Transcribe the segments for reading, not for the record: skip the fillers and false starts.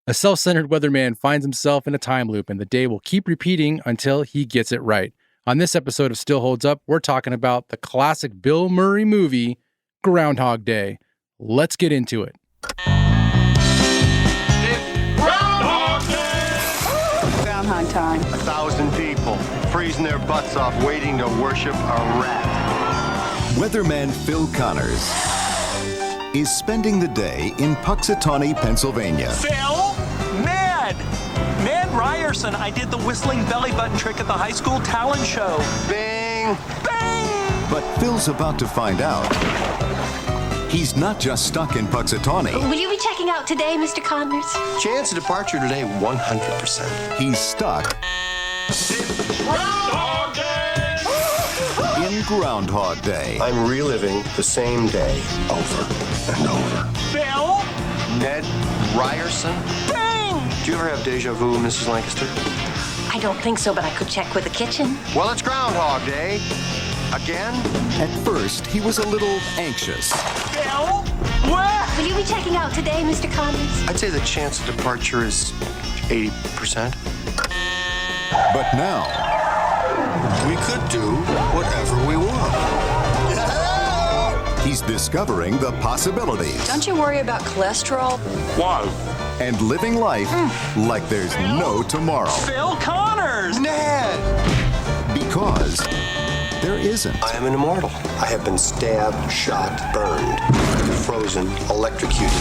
A self-centered weatherman finds himself in a time loop, and the day will keep repeating until he gets it right. On this episode of Still Holds Up, we're talking about the classic Bill Murray movie, Groundhog Day. Let's get into it. It's Groundhog Day! Groundhog time. 1,000 people freezing their butts off waiting to worship a rat. Weatherman Phil Connors is spending the day in Puxatawney, Pennsylvania. Phil? Ned Ryerson. I did the whistling belly button trick at the high school talent show. Bing! Bang! But Phil's about to find out he's not just stuck in Puxatawney. Will you be checking out today, Mr. Connors? Chance of departure today, 100%. He's stuck It's Groundhog Day! in Groundhog Day. I'm reliving the same day over and over. Phil? Ned Ryerson? Bang! Do you ever have deja vu, Mrs. Lancaster? I don't think so, but I could check with the kitchen. Well, it's Groundhog Day. Again? At first, he was a little anxious. Phil? What? Will you be checking out today, Mr. Connors? I'd say the chance of departure is 80%. But now, We could do whatever we want. he's discovering the possibilities Don't you worry about cholesterol? Why? and living life like there's no tomorrow. Phil Connors! Ned! Because there isn't. I am an immortal. I have been stabbed, shot, burned, frozen, electrocuted.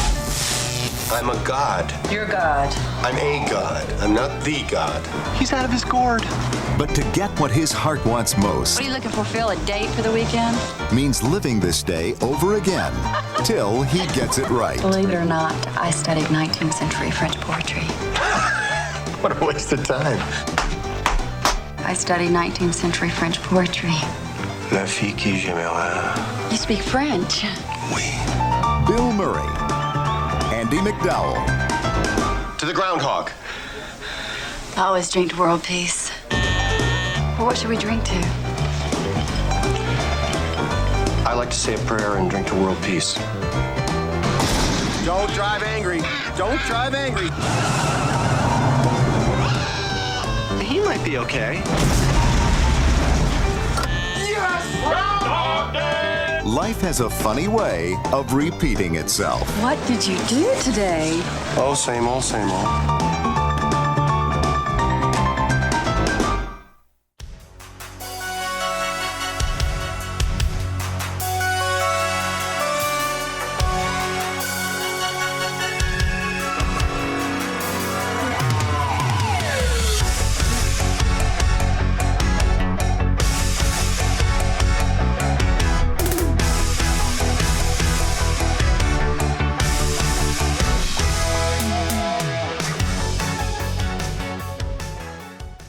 I'm a god. You're God. I'm a god. I'm not the god. He's out of his gourd. But to get what his heart wants most What are you looking for, Phil? A date for the weekend? means living this day over again till he gets it right. Believe it or not, I studied 19th century French poetry. What a waste of time. I studied 19th century French poetry. La fille qui j'aimerais. You speak French. Oui. Bill Murray, Andie MacDowell, To the groundhog. I always drink to world peace. Well, what should we drink to? I like to say a prayer and drink to world peace. Don't drive angry. Don't drive angry. He might be okay. Yes! Groundhog Day! Life has a funny way of repeating itself. What did you do today? Oh, same old, same old.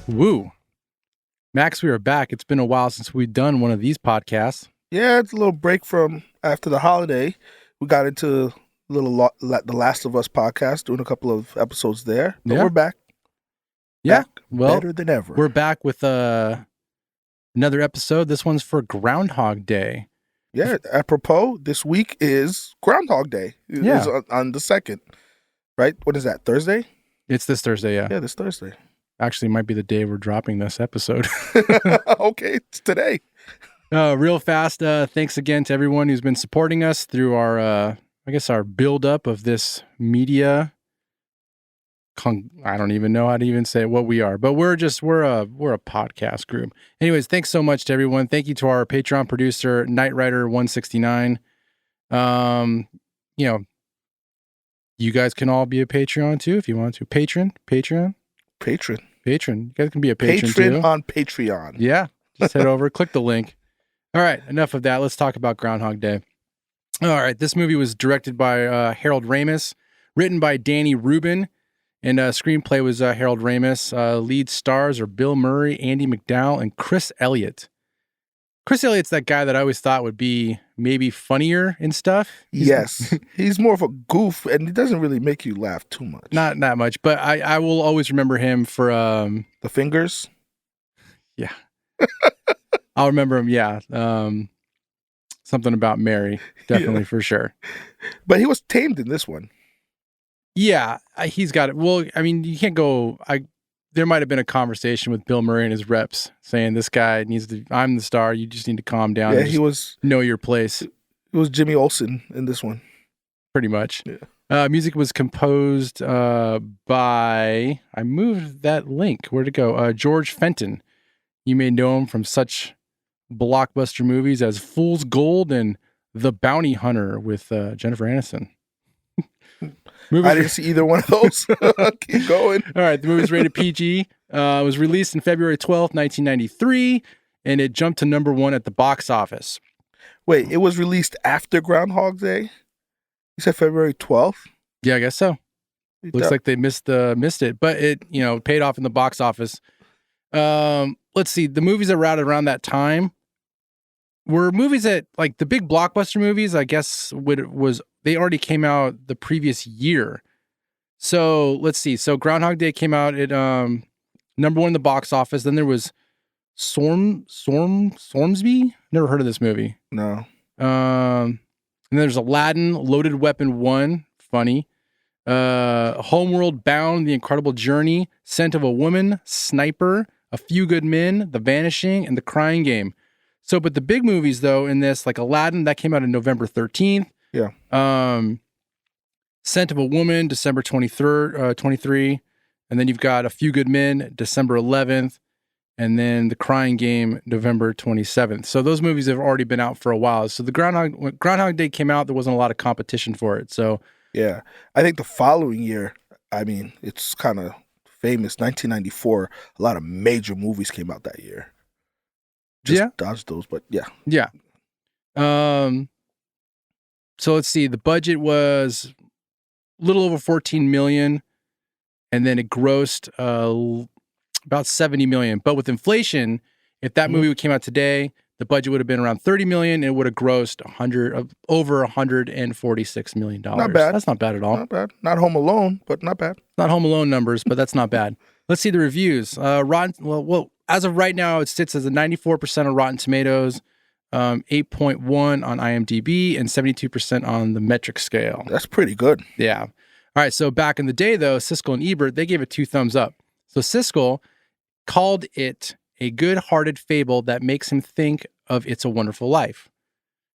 Woo. Max, we are back. It's been a while since we've done one of these podcasts. Yeah, it's a little break from after the holiday. We got into the Last of Us podcast, doing a couple of episodes there. But Yeah. we're back. Yeah. Back Well, better than ever. we're back with another episode. This one's for Groundhog Day. Yeah, apropos, this week is Groundhog Day. It Yeah. is on the 2nd, right? What is that, Thursday? It's this Thursday, yeah. Yeah, this Thursday. Actually, it might be the day we're dropping this episode. Okay, it's today. Real fast, thanks again to everyone who's been supporting us through our, our build-up of this I don't even know how to even say what we are, but we're a podcast group. Anyways, thanks so much to everyone. Thank you to our Patreon producer, Knight Rider 169. You guys can all be a Patreon too if you want to. Patron. You guys can be a patron too. On Patreon. Yeah. Just head over, click the link. All right, enough of that. Let's talk about Groundhog Day. All right, this movie was directed by Harold Ramis, written by Danny Rubin, and screenplay was Harold Ramis. Lead stars are Bill Murray, Andie MacDowell, and Chris Elliott. Chris Elliott's that guy that I always thought would be maybe funnier and stuff. Yes. He's more of a goof, and he doesn't really make you laugh too much. Not that much, but I will always remember him for... The Fingers? Yeah. I'll remember him, yeah. Something about Mary, definitely, for sure. But he was tamed in this one. Yeah, he's got it. Well, I mean, you can't go. There might have been a conversation with Bill Murray and his reps saying this guy needs to. I'm the star. You just need to calm down. Yeah, and he was. know your place. It was Jimmy Olsen in this one. Pretty much. Yeah. Music was composed by. I moved that link. Where'd it go? George Fenton. You may know him from such blockbuster movies as Fool's Gold and The Bounty Hunter with Jennifer Aniston. I didn't see either one of those. Keep going. All right, the movie's rated PG. It was released in February 12th, 1993, and it jumped to number 1 at the box office. Wait, it was released after Groundhog Day? You said February 12th? Yeah, I guess so. Looks like they missed it, but it paid off in the box office. Let's see, the movies that were out around that time were movies that, like, the big blockbuster movies, I guess, they already came out the previous year. So let's see. So Groundhog Day came out at number 1 in the box office. Then there was Sormsby. Never heard of this movie. No. And there's Aladdin, Loaded Weapon 1, funny. Homeworld Bound, The Incredible Journey, Scent of a Woman, Sniper, A Few Good Men, The Vanishing, and The Crying Game. So, but the big movies though in this, like Aladdin, that came out on November 13th. Yeah. Scent of a Woman, December 23rd, 23. And then you've got A Few Good Men, December 11th. And then The Crying Game, November 27th. So those movies have already been out for a while. So when Groundhog Day came out, there wasn't a lot of competition for it. So yeah, I think the following year, I mean, it's kind of famous. 1994, a lot of major movies came out that year. Just dodged those, but yeah. Yeah. So let's see. The budget was a little over 14 million, and then it grossed about 70 million. But with inflation, if that movie came out today, the budget would have been around 30 million, and it would have grossed over 146 million dollars. Not bad. That's not bad at all. Not bad. Not Home Alone, but not bad. Not Home Alone numbers, but that's not bad. Let's see the reviews. Well, as of right now, it sits as a 94% on Rotten Tomatoes, 8.1 on IMDb, and 72% on the metric scale. That's pretty good. Yeah. All right. So back in the day, though, Siskel and Ebert, they gave it 2 thumbs up. So Siskel called it a good-hearted fable that makes him think of It's a Wonderful Life.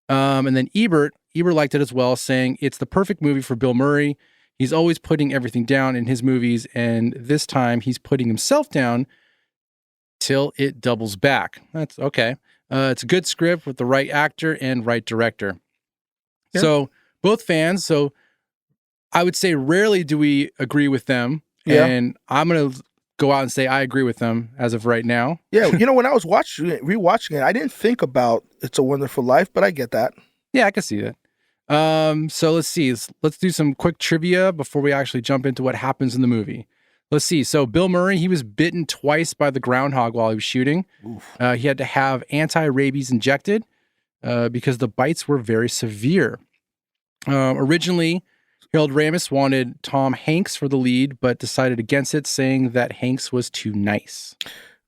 And then Ebert liked it as well, saying it's the perfect movie for Bill Murray. He's always putting everything down in his movies, and this time he's putting himself down till it doubles back. That's okay. It's a good script with the right actor and right director. Yeah. So both fans. So I would say rarely do we agree with them. Yeah. And I'm going to go out and say I agree with them as of right now. Yeah. When I was rewatching it, I didn't think about It's a Wonderful Life, but I get that. Yeah, I can see that. So let's see. Let's do some quick trivia before we actually jump into what happens in the movie. Let's see. So Bill Murray, he was bitten twice by the groundhog while he was shooting. He had to have anti-rabies injected because the bites were very severe. Originally, Harold Ramis wanted Tom Hanks for the lead, but decided against it, saying that Hanks was too nice.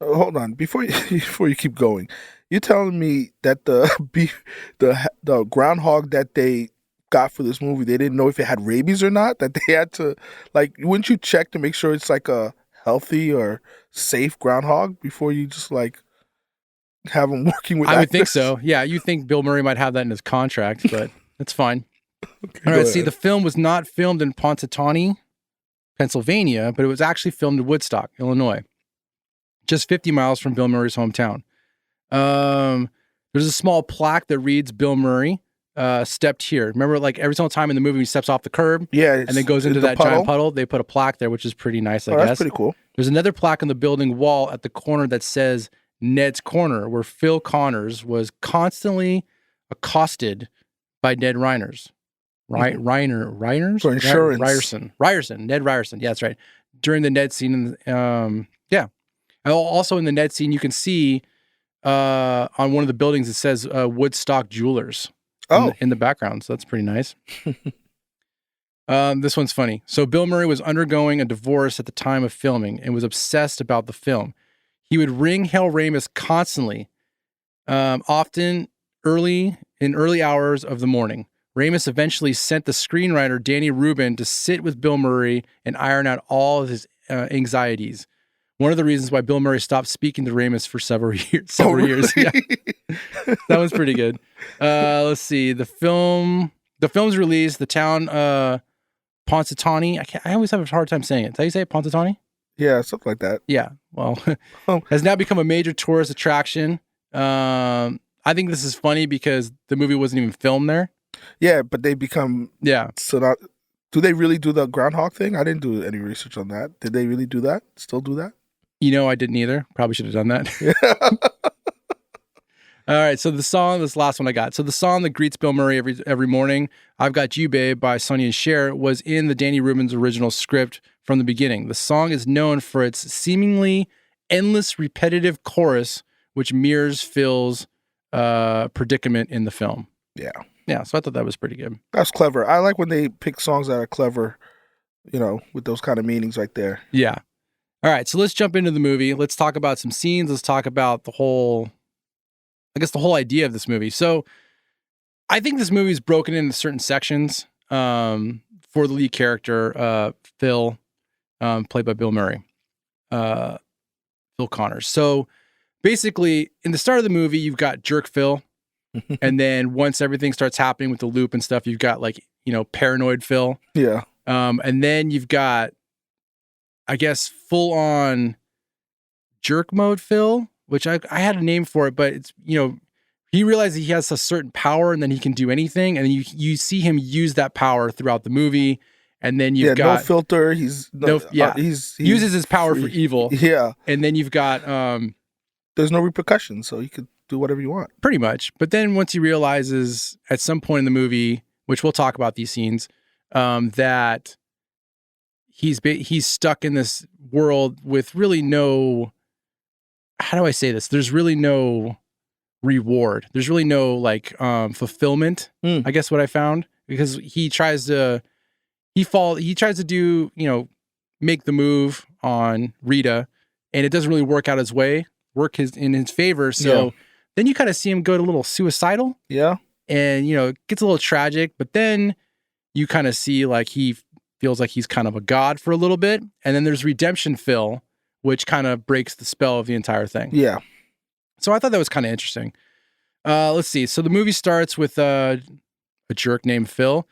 Hold on. Before you keep going, you're telling me that the groundhog that they got for this movie, they didn't know if it had rabies or not, that they had to, like, wouldn't you check to make sure it's like a healthy or safe groundhog before you just like have them working with I would think actors? so. Yeah, you think Bill Murray might have that in his contract, but that's fine. Okay, all right, see, the film was not filmed in Pontotoc, Pennsylvania, but it was actually filmed in Woodstock, Illinois, just 50 miles from Bill Murray's hometown. There's a small plaque that reads Bill Murray stepped here. Remember, like every single time in the movie he steps off the curb, and then goes into that giant puddle, they put a plaque there, which is pretty nice, I guess. That's pretty cool. There's another plaque on the building wall at the corner that says Ned's Corner, where Phil Connors was constantly accosted by Ned Reiners. Reiners? For insurance. Ryerson. Ned Ryerson. Yeah, that's right. During the Ned scene. Yeah. Also in the Ned scene, you can see on one of the buildings, it says Woodstock Jewelers in the background. So that's pretty nice. This one's funny. So Bill Murray was undergoing a divorce at the time of filming and was obsessed about the film. He would ring Harold Ramis constantly, often in early hours of the morning. Ramis eventually sent the screenwriter Danny Rubin to sit with Bill Murray and iron out all of his anxieties. One of the reasons why Bill Murray stopped speaking to Ramis for several years. Years. Yeah. That was pretty good. Let's see. The film's released. The town Punxsutawney. I always have a hard time saying it. Is that how you say it? Punxsutawney? Yeah, something like that. Yeah. Well, has now become a major tourist attraction. I think this is funny because the movie wasn't even filmed there. Yeah, but they become So now, do they really do the Groundhog thing? I didn't do any research on that. Did they really do that? Still do that? I didn't either. Probably should have done that. All right, so the song, this last one I got. So the song that greets Bill Murray every morning, I've Got You, Babe, by Sonny and Cher, was in the Danny Rubin's original script from the beginning. The song is known for its seemingly endless, repetitive chorus, which mirrors Phil's predicament in the film. Yeah. Yeah, so I thought that was pretty good. That's clever. I like when they pick songs that are clever, with those kind of meanings right there. Yeah. All right, so let's jump into the movie. Let's talk about some scenes. Let's talk about the whole idea of this movie. So I think this movie is broken into certain sections for the lead character, Phil, played by Bill Murray, Phil Connors. So basically, in the start of the movie, you've got Jerk Phil. And then once everything starts happening with the loop and stuff, you've got paranoid Phil. Yeah. And then you've got, I guess, full on jerk mode Phil, which I had a name for it, but it's, he realizes he has a certain power and then he can do anything. And then you see him use that power throughout the movie. And then you've got no filter. He uses his power for evil. Yeah. And then you've got, there's no repercussions. So you could do whatever you want. Pretty much. But then once he realizes at some point in the movie, which we'll talk about these scenes, that he's stuck in this world with really no, how do I say this? There's really no reward. There's really no fulfillment. I guess what I found, because he tries to do, make the move on Rita, and it doesn't really work out in his favor. So then you kind of see him go to a little suicidal. Yeah. And, it gets a little tragic, but then you kind of see he feels like he's kind of a god for a little bit. And then there's Redemption Phil, which kind of breaks the spell of the entire thing. Yeah. So I thought that was kind of interesting. Let's see. So the movie starts with a jerk named Phil.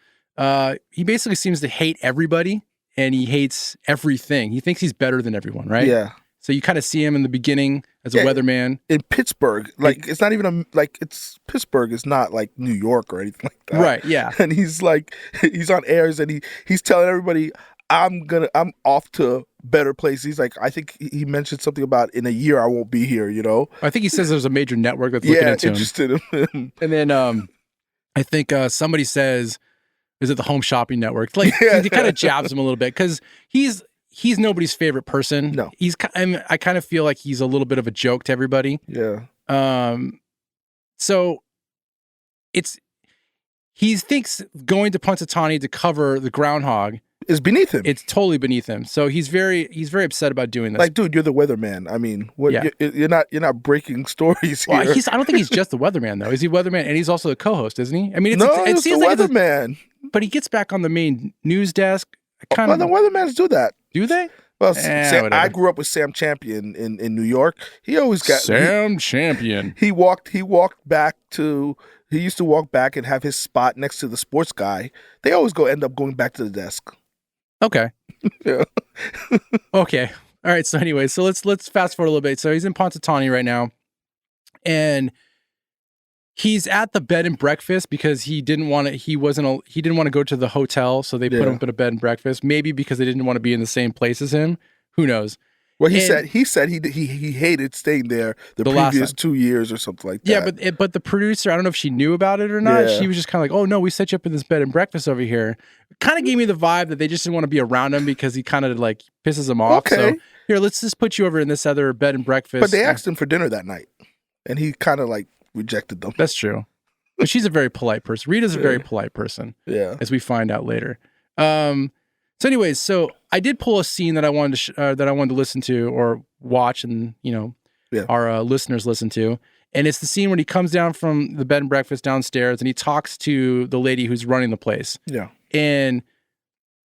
He basically seems to hate everybody and he hates everything. He thinks he's better than everyone, right? Yeah. So you kind of see him in the beginning as a weatherman. In Pittsburgh. It's not even it's Pittsburgh is not like New York or anything like that. Right, yeah. And he's on airs and he's telling everybody, I'm off to better places. He's like, I think he mentioned something about in a year I won't be here, I think he says there's a major network that's looking into interested in him. And then I think somebody says, is it the Home Shopping Network? He kind of jabs him a little bit because he's nobody's favorite person. No. I kind of feel like he's a little bit of a joke to everybody. Yeah. So he thinks going to Punxsutawney to cover the Groundhog is beneath him. It's totally beneath him. So he's very upset about doing this. Dude, you're the weatherman. I mean, what? Yeah. You're not breaking stories here. Well, I don't think he's just the weatherman though. Is he weatherman? And he's also the co-host, isn't he? I mean, it seems the weatherman. But he gets back on the main news desk. The weathermans do that. Do they? Well, I grew up with Sam Champion in New York. He always got Sam Champion. He walked back to. He used to walk back and have his spot next to the sports guy. They always end up going back to the desk. Okay. Yeah. Okay. All right. So anyway, so let's fast forward a little bit. So he's in Punxsutawney right now, and he's at the bed and breakfast because he didn't want to go to the hotel, so they put him up in a bed and breakfast. Maybe because they didn't want to be in the same place as him. Who knows? Well, he said he hated staying there the previous 2 years or something like that. Yeah, but the producer, I don't know if she knew about it or not. Yeah. She was just kind of like, "Oh no, we set you up in this bed and breakfast over here." Kind of gave me the vibe that they just didn't want to be around him because he kind of pisses them off. Okay. So here, let's just put you over in this other bed and breakfast. But they asked him for dinner that night, and he kind of rejected them. That's true. But she's a very polite person. Rita's a very polite person. Yeah. As we find out later. So anyways, so I did pull a scene that I wanted to listen to or watch and, our listeners listen to. And it's the scene when he comes down from the bed and breakfast downstairs and he talks to the lady who's running the place. Yeah. And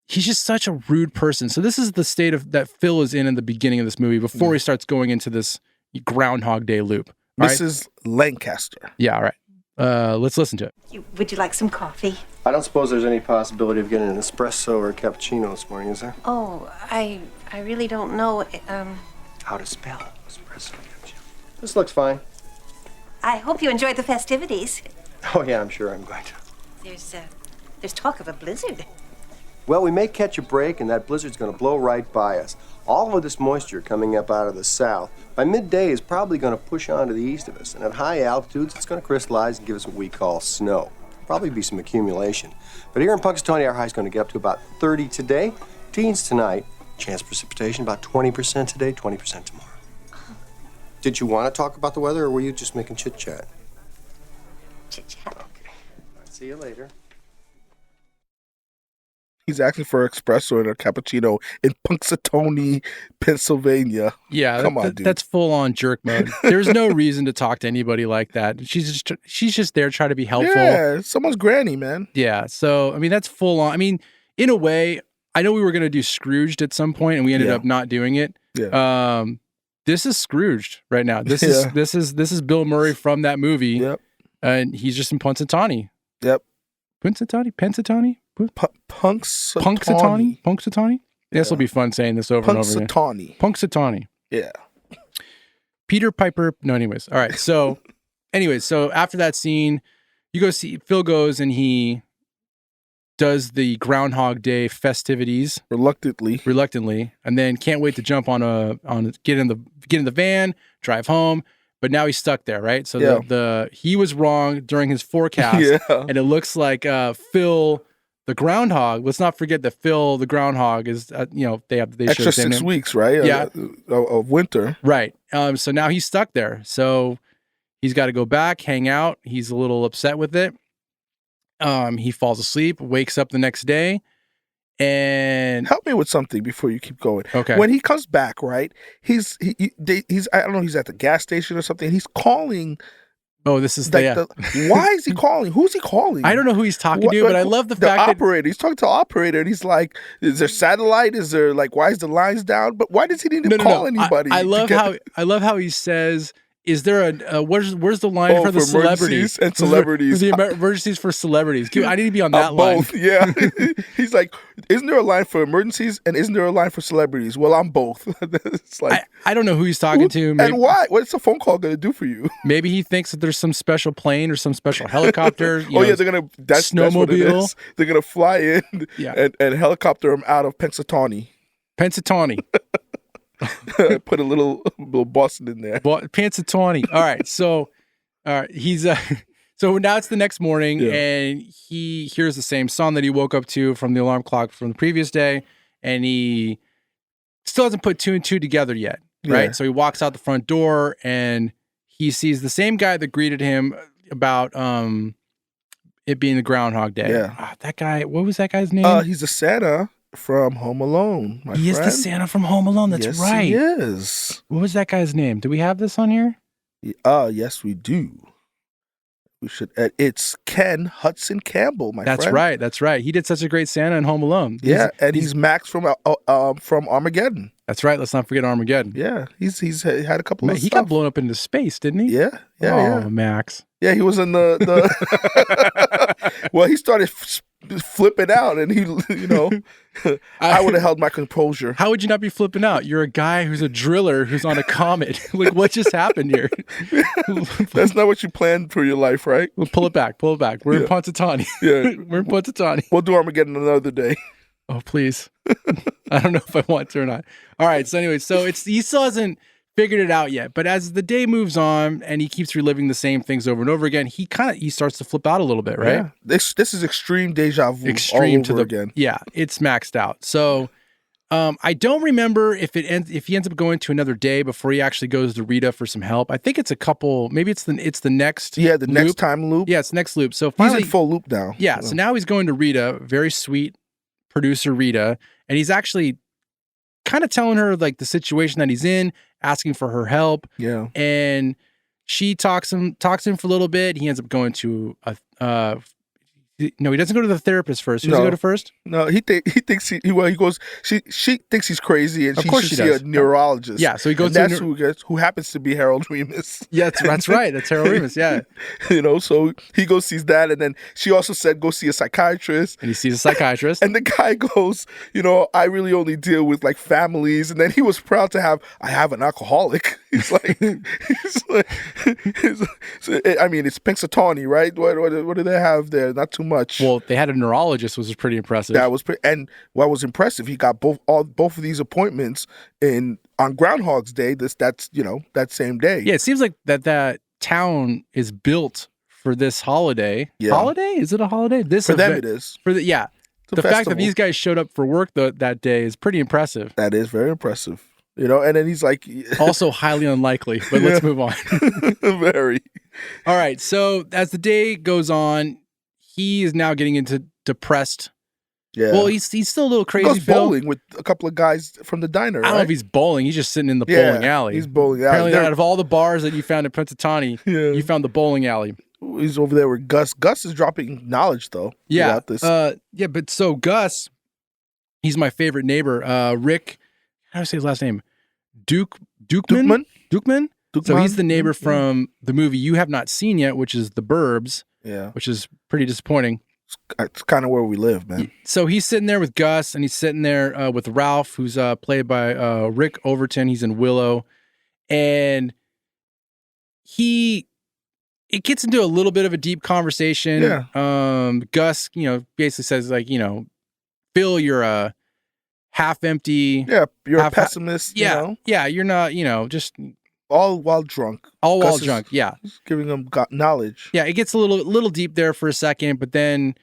he's just such a rude person. So this is the state of that Phil is in the beginning of this movie before he starts going into this Groundhog Day loop. All Mrs. Lancaster. Yeah, all right. Let's listen to it. Would you like some coffee? I don't suppose there's any possibility of getting an espresso or a cappuccino this morning, is there? Oh, I really don't know. How to spell espresso cappuccino. This looks fine. I hope you enjoyed the festivities. Oh, yeah, I'm sure I'm going to. There's talk of a blizzard. Well, we may catch a break, and that blizzard's going to blow right by us. All of this moisture coming up out of the south, by midday, is probably going to push on to the east of us. And at high altitudes, it's going to crystallize and give us what we call snow. Probably be some accumulation. But here in Punxsutawney, our high is going to get up to about 30 today. Teens tonight. Chance of precipitation about 20% today, 20% tomorrow. Did you want to talk about the weather, or were you just making chit-chat? Chit-chat. Okay. See you later. He's asking for an espresso and a cappuccino in Punxsutawney, Pennsylvania. Yeah, Come on, dude. That's full on jerk mode. There's no reason to talk to anybody like that. She's just there trying to be helpful. Yeah, someone's granny, man. Yeah. So I mean, that's full on. I mean, in a way, I know we were gonna do Scrooged at some point, and we ended up not doing it. Yeah. This is Scrooged right now. This is Bill Murray from that movie. Yep. And he's just in Punxsutawney. Yep. Punxsutawney. Punxsutawney. This will be fun saying this over and over again. Punxsutawney. Yeah. Peter Piper. No, anyways. All right. So, so after that scene, you go see Phil goes and he does the Groundhog Day festivities reluctantly, and then can't wait to jump get in the van, drive home. But now he's stuck there, right? So he was wrong during his forecast, and it looks like Phil the Groundhog. Let's not forget that Phil the Groundhog is they extra 6 weeks, right? Yeah, of winter, right? So now he's stuck there. So he's got to go back, hang out. He's a little upset with it. He falls asleep, wakes up the next day, and help me with something before you keep going. Okay. When he comes back, right? He's I don't know. He's at the gas station or something. He's calling. Oh, this is why is he calling? Who's he calling? I don't know who he's talking to, but I love the fact operator. He's talking to the operator, and he's like, "Is there satellite? Is there why is the lines down?" But why does he need to call anybody? I love how he says, "Is there a where's the line for the celebrities and celebrities? The emergencies for celebrities." I need to be on that line. Both, yeah. He's like, "Isn't there a line for emergencies and isn't there a line for celebrities?" Well, I'm both. It's like I don't know who he's talking to. Maybe, and why? What's a phone call going to do for you? Maybe he thinks that there's some special plane or some special helicopter. They're gonna snowmobile. That's what it is. They're gonna fly in and helicopter him out of Punxsutawney. Put a little Boston in there. Punxsutawney. All right. So, he's so now it's the next morning, and he hears the same song that he woke up to from the alarm clock from the previous day, and he still hasn't put two and two together yet. Right. So he walks out the front door, and he sees the same guy that greeted him about it being the Groundhog Day. Yeah. That guy. What was that guy's name? He's a Santa from Home Alone. He is the Santa from Home Alone. That's right. He is. What was that guy's name? Do we have this on here? Yes, we do. We should. It's Ken Hudson Campbell, my friend. That's right. That's right. He did such a great Santa in Home Alone. He's Max from Armageddon. That's right. Let's not forget Armageddon. Yeah, he's had a couple of. He got blown up into space, didn't he? Yeah. Oh, Max. Yeah, he was in the. Well, he started flipping out, and I would have held my composure. How would you not be flipping out? You're a guy who's a driller who's on a comet. Like, what just happened here? That's not what you planned for your life, right? Well, pull it back. We're in Punxsutawney. Yeah, we're in Punxsutawney. We'll do Armageddon another day. Oh, please. I don't know if I want to or not. All right. So anyway, he still hasn't figured it out yet. But as the day moves on and he keeps reliving the same things over and over again, he starts to flip out a little bit, right? Yeah. This is extreme deja vu. Extreme all over again. Yeah, it's maxed out. So I don't remember if he ends up going to another day before he actually goes to Rita for some help. I think it's a couple. Maybe it's the next. Yeah, the next time loop. Yeah, it's the next loop. So finally, he's in full loop now. Yeah. So now he's going to Rita, very sweet producer Rita, and he's actually kind of telling her like the situation that he's in, asking for her help. Yeah. And She talks to him for a little bit. He ends up going to no, he doesn't go to the therapist first. Who does he go to first? No, he thinks he goes. She thinks he's crazy, and Of she course should she see does. a neurologist. Yeah, so he goes and to that's who happens to be Harold Ramis. Yeah, that's right. That's Harold Ramis. Yeah, So he goes sees that, and then she also said go see a psychiatrist. and he sees a psychiatrist. And the guy goes, I really only deal with like families. And then he was proud to have, I have an alcoholic. He's like, I mean, it's Punxsutawney, right? What do they have there? Not too much. Well, they had a neurologist, which was pretty impressive. That was and what was impressive, he got both of these appointments on Groundhog's Day. That same day. Yeah, it seems like that town is built for this holiday. Yeah. Holiday? Is it a holiday? This For them event- it is. For the yeah. a The fact that festival. these guys showed up for work that day is pretty impressive. That is very impressive. And then he's like, Also highly unlikely, but let's move on. very. All right. So as the day goes on, he is now getting into depressed. Yeah. Well, he's still a little He crazy. goes Phil. bowling with a couple of guys from the diner. I don't know if he's bowling. He's just sitting in the bowling alley. He's bowling alley. Apparently, out of all the bars that you found in Punxsutawney, Yeah. you found the bowling alley. He's over there with Gus. Gus is dropping knowledge though. Yeah. About this. Yeah, but so Gus, he's my favorite neighbor. Rick, how do I say his last name? Dukeman? So he's the neighbor from the movie you have not seen yet, which is The Burbs. Yeah. Which is pretty disappointing. It's kind of where we live, man. So he's sitting there with Gus, and he's sitting there with Ralph, who's played by Rick Overton. He's in Willow. And it gets into a little bit of a deep conversation. Yeah. Gus, basically says like, Phil, you're a half empty. Yeah, you're half- a pessimist. Yeah. Yeah. You're not, just all while drunk. all while Gus is drunk. Yeah. giving him knowledge. Yeah. It gets a little deep there for a second, but then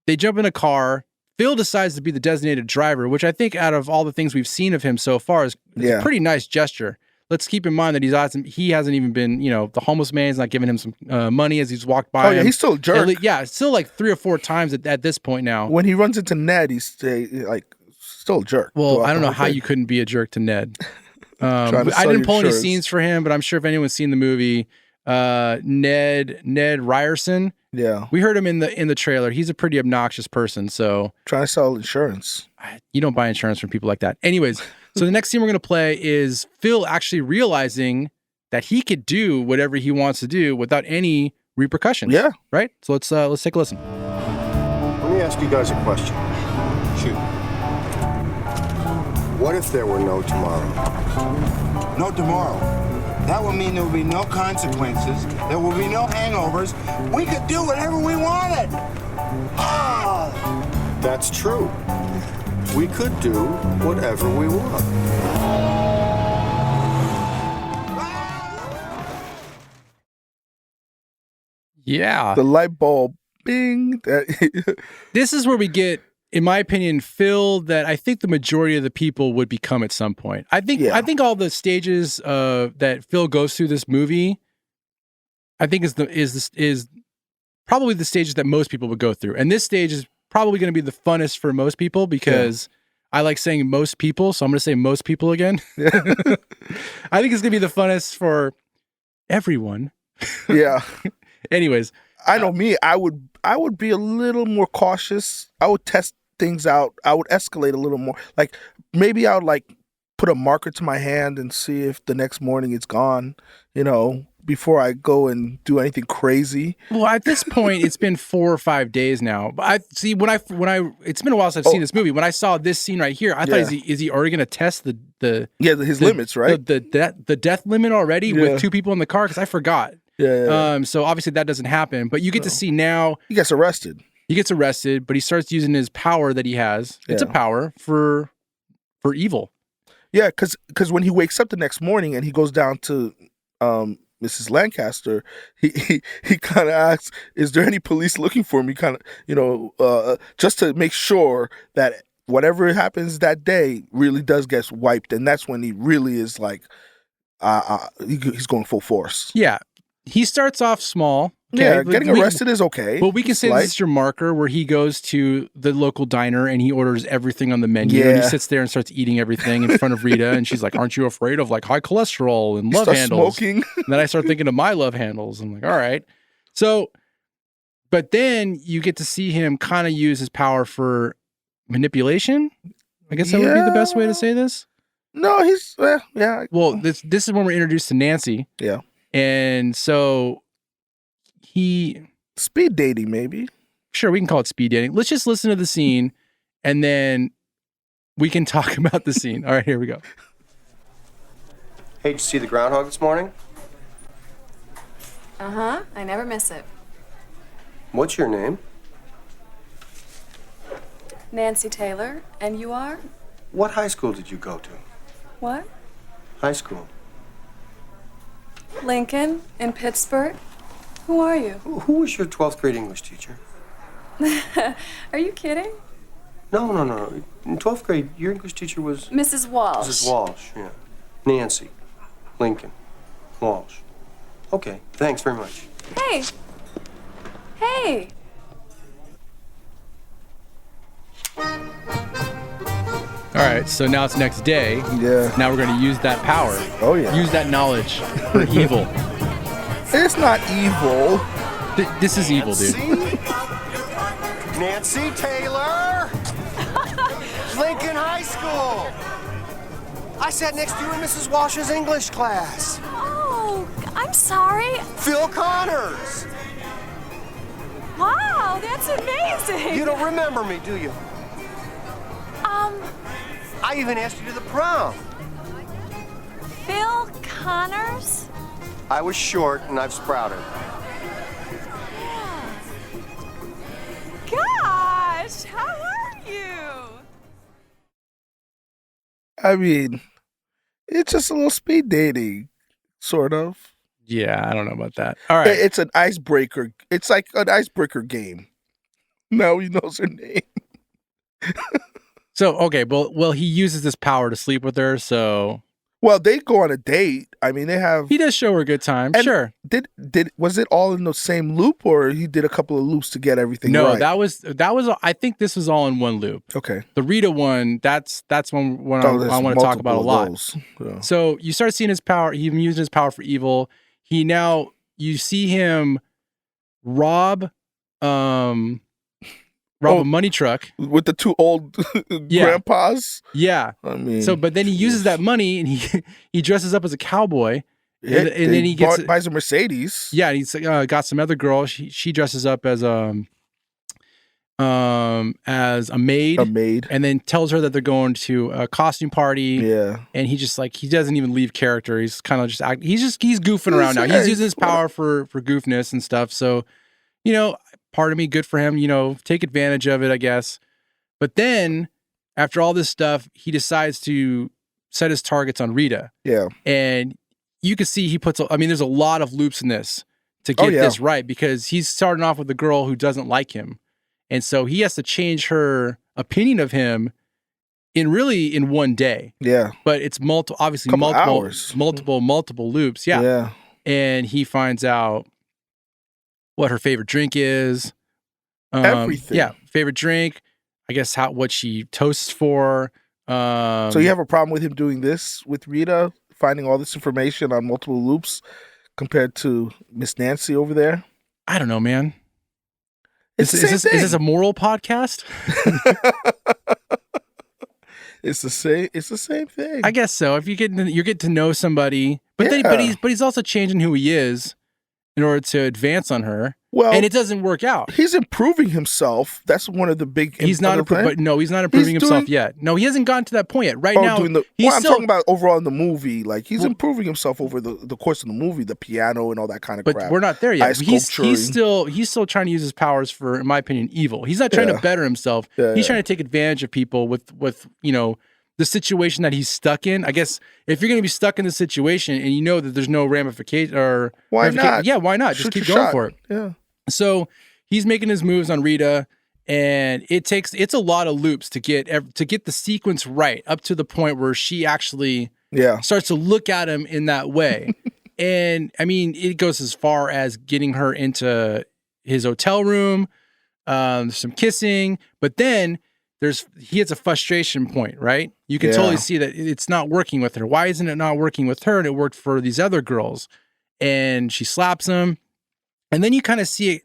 they jump in a car. Phil decides to be the designated driver, which I think out of all the things we've seen of him so far is a pretty nice gesture. Let's keep in mind that he hasn't even been, the homeless man's not giving him some money as he's walked by Oh, yeah, him. he's still a jerk. Still like 3 or 4 times at this point now. When he runs into Ned, he's still a jerk. Well, throughout I don't the know whole how thing. you couldn't be a jerk to Ned. Trying to I sell didn't your pull any shirts. scenes for him, but I'm sure if anyone's seen the movie, Ned Ryerson. Yeah. We heard him in the trailer. He's a pretty obnoxious person, so Trying to sell insurance. you don't buy insurance from people like that. Anyways, so the next scene we're going to play is Phil actually realizing that he could do whatever he wants to do without any repercussions. Yeah. Right? So let's take a listen. Let me ask you guys a question. Shoot. What if there were no tomorrow? No tomorrow. That would mean there would be no consequences. There would be no hangovers. We could do whatever we wanted. Ah! That's true. We could do whatever we want. Yeah. The light bulb, bing. This is where we get, in my opinion, Phil that I think the majority of the people would become at some point. I think all the stages that Phil goes through this movie, I think is probably the stages that most people would go through. And this stage is probably going to be the funnest for most people because I like saying most people, so I'm going to say most people again. I think it's going to be the funnest for everyone. Yeah. Anyways, I know me. I would be a little more cautious. I would test things out. I would escalate a little more. Like maybe I would put a marker to my hand and see if the next morning it's gone. Before I go and do anything crazy. Well, at this point, it's been 4 or 5 days now. But I see when I it's been a while since I've seen this movie. When I saw this scene right here, I thought, is he already going to test his limits, right? The death limit already with 2 people in the car? Because I forgot. Yeah. So obviously that doesn't happen. But you get to see now. He gets arrested. But he starts using his power that he has. It's a power for evil. Yeah, because when he wakes up the next morning and he goes down to Mrs. Lancaster, he kind of asks, "Is there any police looking for me?" Kind of, just to make sure that whatever happens that day really does get wiped, and that's when he really is he's going full force. Yeah, he starts off small. Yeah, getting arrested is okay. Well, we can say this is your marker where he goes to the local diner and he orders everything on the menu. And he sits there and starts eating everything in front of Rita. And she's like, aren't you afraid of like high cholesterol and love handles? Smoking. And then I start thinking of my love handles. I'm like, all right. So, but then you get to see him kind of use his power for manipulation. I guess that would be the best way to say this. No, he's, yeah. Well, this is when we're introduced to Nancy. Yeah. And so speed dating, maybe. Sure, we can call it speed dating. Let's just listen to the scene and then we can talk about the scene. All right, here we go. Hey, did you see the groundhog this morning? Uh-huh. I never miss it. What's your name? Nancy Taylor. And you are? What high school did you go to? What? High school. Lincoln in Pittsburgh. Who are you? Who was your 12th grade English teacher? Are you kidding? No. In 12th grade, your English teacher was... Mrs. Walsh. Mrs. Walsh, yeah. Nancy. Lincoln. Walsh. Okay, thanks very much. Hey. Hey. All right, so now it's next day. Yeah. Now we're going to use that power. Oh, yeah. Use that knowledge for evil. It's not evil. This is evil, dude. Nancy Taylor! Lincoln High School! I sat next to you in Mrs. Walsh's English class. Oh, I'm sorry. Phil Connors! Wow, that's amazing. You don't remember me, do you? I even asked you to the prom. Phil Connors? I was short and I've sprouted. Yeah. Gosh, how are you? I mean, it's just a little speed dating, sort of. Yeah, I don't know about that. All right. It's an icebreaker. It's like an icebreaker game. Now he knows her name. So, okay, well, he uses this power to sleep with her, so... Well, they go on a date. I mean, they have... He does show her a good time, sure. Was it all in the same loop, or he did a couple of loops to get everything right? No, that was. I think this was all in one loop. Okay. The Rita one, that's one I want to talk about a lot. Yeah. So you start seeing his power. He used his power for evil. You see him rob a money truck with the two old grandpas. Yeah. I mean, but then he uses that money and he dresses up as a cowboy. And then he buys a Mercedes. Yeah, and he's got some other girl. She dresses up as a maid. A maid. And then tells her that they're going to a costume party. Yeah. And he doesn't even leave character. He's kind of he's goofing around now. He's using his power for goofness and stuff. So, part of me, good for him, take advantage of it, I guess. But then after all this stuff, he decides to set his targets on Rita. Yeah. And you can see there's a lot of loops in this to get this right, because he's starting off with a girl who doesn't like him. And so he has to change her opinion of him in one day. Yeah. But it's multiple loops. Yeah. Yeah. And he finds out what her favorite drink is. Everything. Yeah. Favorite drink. I guess what she toasts for. So you have a problem with him doing this with Rita, finding all this information on multiple loops compared to Miss Nancy over there? I don't know, man. Is this a moral podcast? It's the same thing. I guess so. If you get to know somebody, but he's also changing who he is in order to advance on her. Well, and it doesn't work out. He's improving himself. That's one of the big. He's not improving himself yet. No, he hasn't gotten to that point yet. Right now, I'm talking about overall in the movie. Like he's improving himself over the course of the movie, the piano and all that kind of crap. But we're not there yet. He's sculpturing. he's still trying to use his powers for, in my opinion, evil. He's not trying to better himself. He's trying to take advantage of people with the situation that he's stuck in. I guess if you're going to be stuck in the situation and you know that there's no ramification or why not? Yeah, why not? Just keep going for it. Yeah. So he's making his moves on Rita, and it's a lot of loops to get the sequence right up to the point where she actually starts to look at him in that way. And I mean, it goes as far as getting her into his hotel room, some kissing, but then he hits a frustration point, right? You can totally see that it's not working with her. Why isn't it not working with her? And it worked for these other girls. And she slaps him. And then you kind of see it,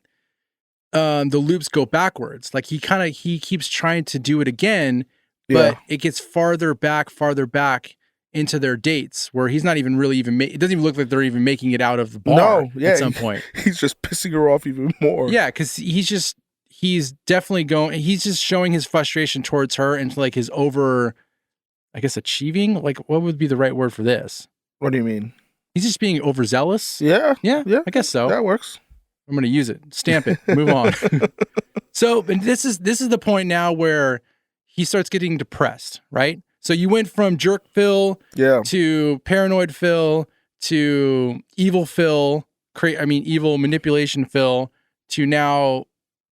the loops go backwards. Like he keeps trying to do it again, but it gets farther back into their dates where he's not even really it doesn't even look like they're even making it out of the bar at some point. He's just pissing her off even more. Yeah, because he's definitely he's just showing his frustration towards her and like his achieving. Like, what would be the right word for this? What do you mean? He's just being overzealous. Yeah. I guess so. That works. I'm going to use it. Stamp it. Move on. So, and this is the point now where he starts getting depressed, right? So you went from jerk Phil to paranoid Phil to evil Phil, evil manipulation Phil to now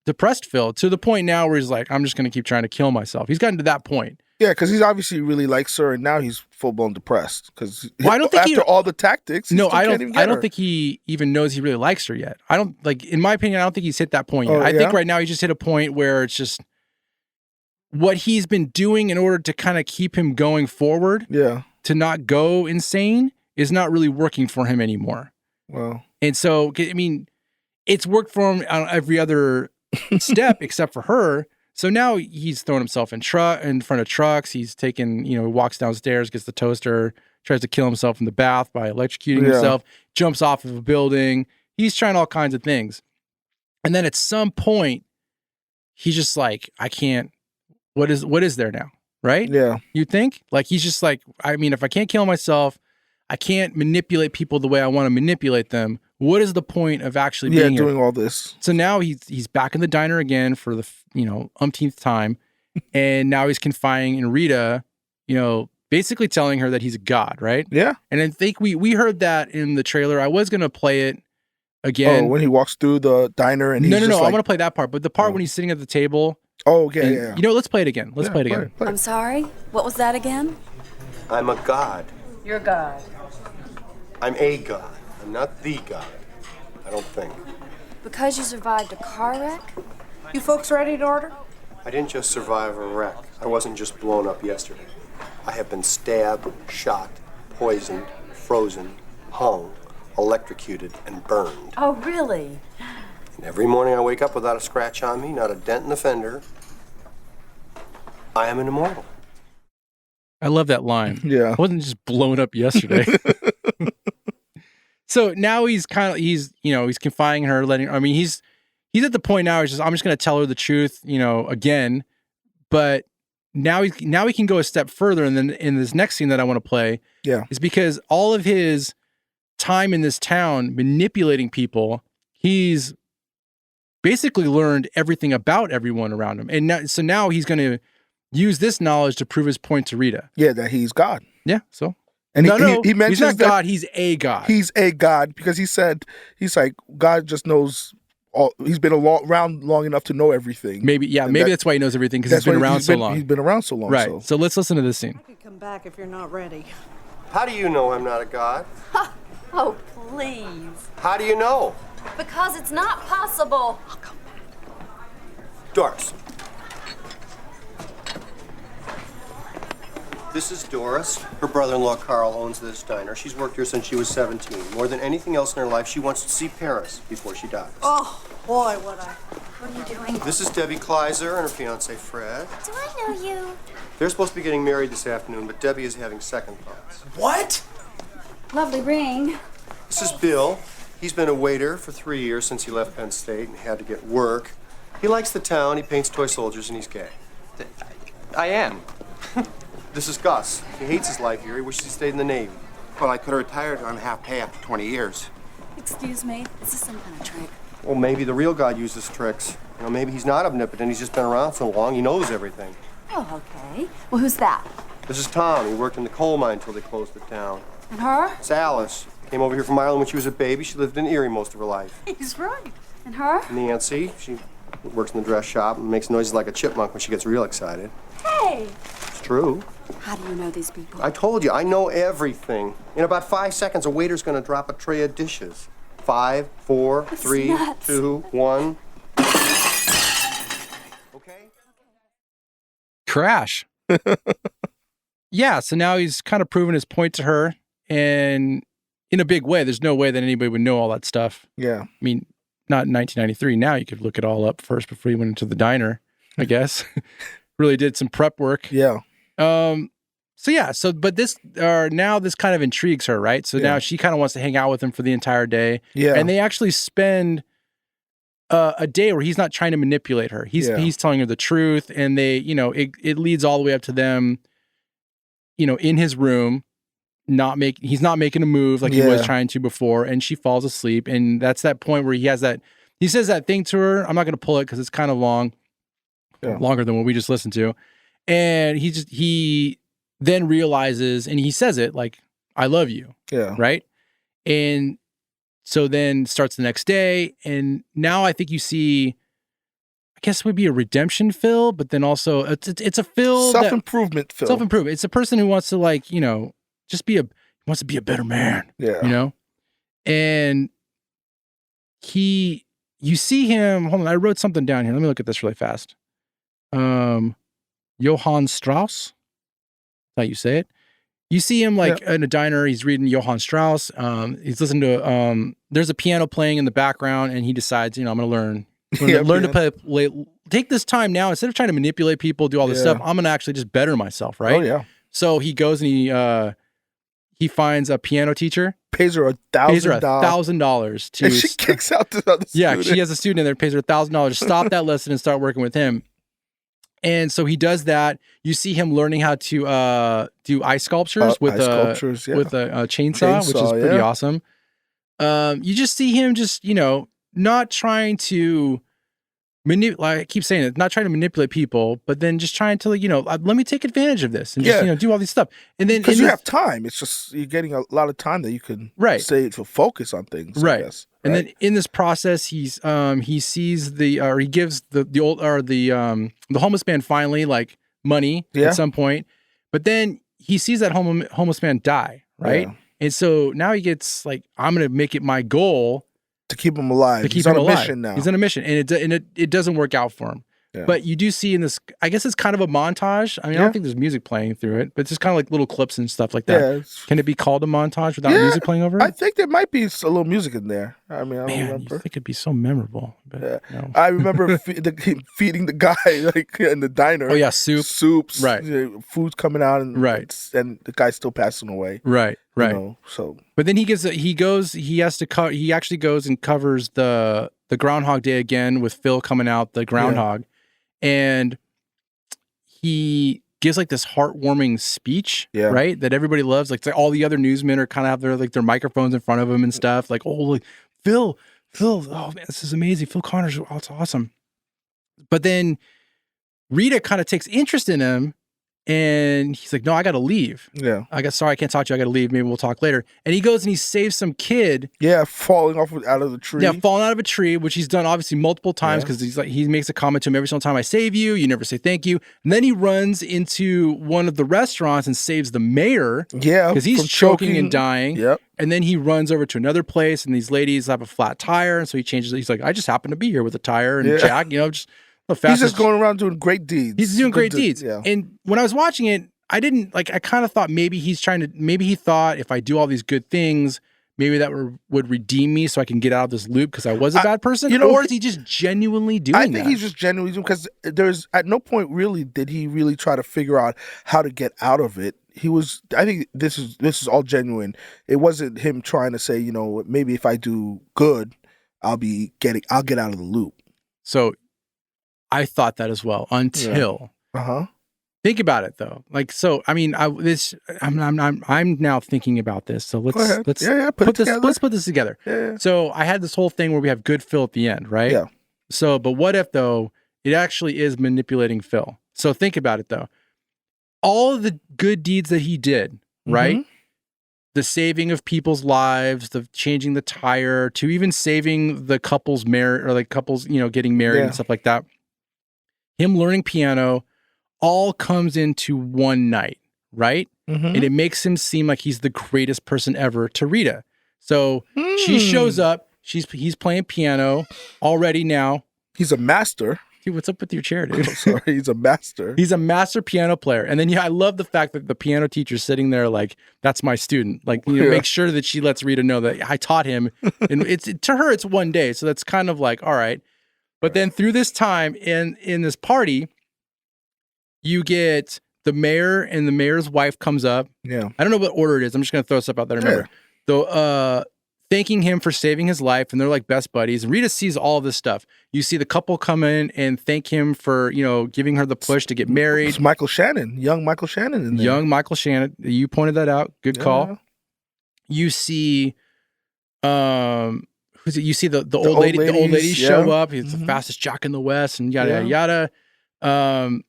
depressed Phil, to the point now where he's like, I'm just going to keep trying to kill myself. He's gotten to that point. Yeah, because he's obviously really likes her, and now he's full blown depressed. Because I don't think after all the tactics, I don't think he even knows he really likes her yet. I don't in my opinion, I don't think he's hit that point yet. I think right now he just hit a point where it's just what he's been doing in order to kind of keep him going forward. Yeah, to not go insane is not really working for him anymore. Well, and so I mean, it's worked for him on every other step except for her. So now he's throwing himself in front of trucks. He's taking, walks downstairs, gets the toaster, tries to kill himself in the bath by electrocuting himself, jumps off of a building. He's trying all kinds of things. And then at some point, he's just like, I can't, what is there now? Right? Yeah. You think? Like, he's just like, I mean, if I can't kill myself, I can't manipulate people the way I want to manipulate them. What is the point of actually being doing here? all this? So now he's back in the diner again for the umpteenth time, and now he's confiding in Rita, basically telling her that he's a god, right? Yeah. And I think we heard that in the trailer. I was gonna play it again. Oh, when he walks through the diner and he's no, just I want to play that part, but the part when he's sitting at the table. Oh, okay, yeah. Let's play it again. Let's play it again. I'm sorry. What was that again? I'm a god. You're a god. I'm a god. I'm not the god. I don't think. Because you survived a car wreck? You folks ready to order? I didn't just survive a wreck. I wasn't just blown up yesterday. I have been stabbed, shot, poisoned, frozen, hung, electrocuted, and burned. Oh, really? And every morning I wake up without a scratch on me, not a dent in the fender. I am an immortal. I love that line. Yeah. I wasn't just blown up yesterday. So now he's confiding in her, he's at the point now, I'm just going to tell her the truth, again, but now he can go a step further. And then in this next scene that I want to play is because all of his time in this town manipulating people, he's basically learned everything about everyone around him. And now he's going to use this knowledge to prove his point to Rita. Yeah, that he's God. Yeah, so. And he mentions he's not God, he's a God. He's a God because he's like, God just knows all. He's been around long enough to know everything. Maybe that's why he knows everything, because he's been around so long. He's been around so long. Right. So let's listen to this scene. I could come back if you're not ready. How do you know I'm not a god? Oh, please. How do you know? Because it's not possible. Doris. This is Doris. Her brother-in-law, Carl, owns this diner. She's worked here since she was 17. More than anything else in her life, she wants to see Paris before she dies. Oh, boy, What are you doing? This is Debbie Kleiser and her fiancé, Fred. Do I know you? They're supposed to be getting married this afternoon, but Debbie is having second thoughts. What? Lovely ring. This is Bill. He's been a waiter for 3 years since he left Penn State and had to get work. He likes the town, he paints toy soldiers, and he's gay. I am. This is Gus. He hates his life here. He wishes he stayed in the Navy. Well, I could have retired on half pay after 20 years. Excuse me, is this some kind of trick? Well, maybe the real God uses tricks. Maybe he's not omnipotent. He's just been around so long, he knows everything. Oh, okay. Well, who's that? This is Tom. He worked in the coal mine until they closed it down. And her? It's Alice. Came over here from Ireland when she was a baby. She lived in Erie most of her life. He's right. And her? Nancy. She works in the dress shop and makes noises like a chipmunk when she gets real excited. Hey! true. How do you know these people? I told you, I know everything. In about 5 seconds, a waiter's gonna drop a tray of dishes. 5, 4, 3, nuts. 2, 1. Okay? Crash. Yeah, so now he's kind of proven his point to her, and in a big way. There's no way that anybody would know all that stuff. Yeah. I mean, not in 1993. Now you could look it all up first before you went into the diner, I guess. Really did some prep work. Yeah. But this now this kind of intrigues her, right? So now she kind of wants to hang out with him for the entire day. Yeah. And they actually spend a day where he's not trying to manipulate her. He's telling her the truth, and they, it leads all the way up to them, in his room, he's not making a move like he was trying to before, and she falls asleep. And that's that point where he says that thing to her. I'm not going to pull it because it's kind of long, longer than what we just listened to. And he then realizes, and he says it like, I love you. Yeah. Right. And so then starts the next day. And now I think you see, I guess it would be a redemption Phil, but then also it's a Phil. Self-improvement Phil. Self-improvement. It's a person who wants to wants to be a better man. Yeah. And you see him, hold on, I wrote something down here. Let me look at this really fast. Johann Strauss. How you say it. You see him in a diner, he's reading Johann Strauss. He's listening to, there's a piano playing in the background, and he decides, I'm going to learn to play, take this time now, instead of trying to manipulate people, do all this stuff, I'm going to actually just better myself, right? Oh, yeah. So he goes and he finds a piano teacher. Pays her $1,000 to... And she kicks out the other student. Yeah, she has a student in there, pays her $1,000 to stop that lesson and start working with him. And so he does that. You see him learning how to do ice sculptures with a chainsaw, which is pretty awesome. You just see him not trying to I keep saying it, not trying to manipulate people, but then just trying to let me take advantage of this and just do all these stuff. And then because you have time, it's just you're getting a lot of time that you can save to focus on things. Right. I guess. And then in this process, he sees he gives the homeless man finally money at some point, but then he sees that homeless man die, right? Yeah. And so now he gets I'm going to make it my goal to keep him alive. He's on a mission now. He's on a mission, and it doesn't work out for him. Yeah. But you do see in this, I guess it's kind of a montage. I mean, I don't think there's music playing through it, but it's just kind of like little clips and stuff like that. Yeah, can it be called a montage without music playing over it? I think there might be a little music in there. I mean, I don't remember. You think it'd be so memorable. But no. I remember feeding the guy in the diner. Oh yeah, soups. Right. Food's coming out, and and the guy's still passing away. Right. So, but then he actually goes and covers the Groundhog Day again with Phil coming out, the Groundhog. And he gives this heartwarming speech, right? That everybody loves. All the other newsmen are kind of have their microphones in front of him and stuff. Phil, oh man, this is amazing. Phil Connor's, it's awesome. But then Rita kind of takes interest in him, and he's like, no, I got to leave. Yeah. Sorry, I can't talk to you. I got to leave. Maybe we'll talk later. And he goes and he saves some kid. Yeah, falling out of the tree. Yeah, falling out of a tree, which he's done obviously multiple times because he makes a comment to him every single time I save you. You never say thank you. And then he runs into one of the restaurants and saves the mayor. Yeah, because he's choking and dying. Yep. And then he runs over to another place, and these ladies have a flat tire. And so he changes. He's like, I just happen to be here with a tire and Jack, just... He's just going around doing great deeds. He's doing great deeds. Yeah. And when I was watching it, I didn't I kind of thought maybe he thought if I do all these good things, maybe that would redeem me so I can get out of this loop because I was a bad person. Or is he just genuinely doing that? I think he's just genuinely doing because there's at no point really did he really try to figure out how to get out of it. I think this is all genuine. It wasn't him trying to say, maybe if I do good, I'll get out of the loop. So I thought that as well until think about it though. I'm now thinking about this. So let's put this together. Yeah. So I had this whole thing where we have good Phil at the end, right? Yeah. So, but what if though it actually is manipulating Phil? So think about it though. All of the good deeds that he did, right? The saving of people's lives, the changing the tire, to even saving the couple's marriage or couples, getting married and stuff like that. Him learning piano, all comes into one night, right? Mm-hmm. And it makes him seem like he's the greatest person ever to Rita. So she shows up. He's playing piano already now. He's a master. Dude, what's up with your chair, dude? Oh, sorry, he's a master. He's a master piano player. And then, I love the fact that the piano teacher's sitting there like, that's my student. Like, make sure that she lets Rita know that I taught him. And to her, it's one day. So that's kind of like, all right. But then through this time in this party, you get the mayor and the mayor's wife comes up. Yeah. I don't know what order it is. I'm just going to throw stuff out there. Remember, thanking him for saving his life, and they're like best buddies. And Rita sees all of this stuff. You see the couple come in and thank him for, giving her the push to get married. It's Michael Shannon, young Michael Shannon in there. Young Michael Shannon. You pointed that out. Good call. You see, who's it? You see the old lady. The old ladies show up. He's the fastest jock in the West, and yada yada yada.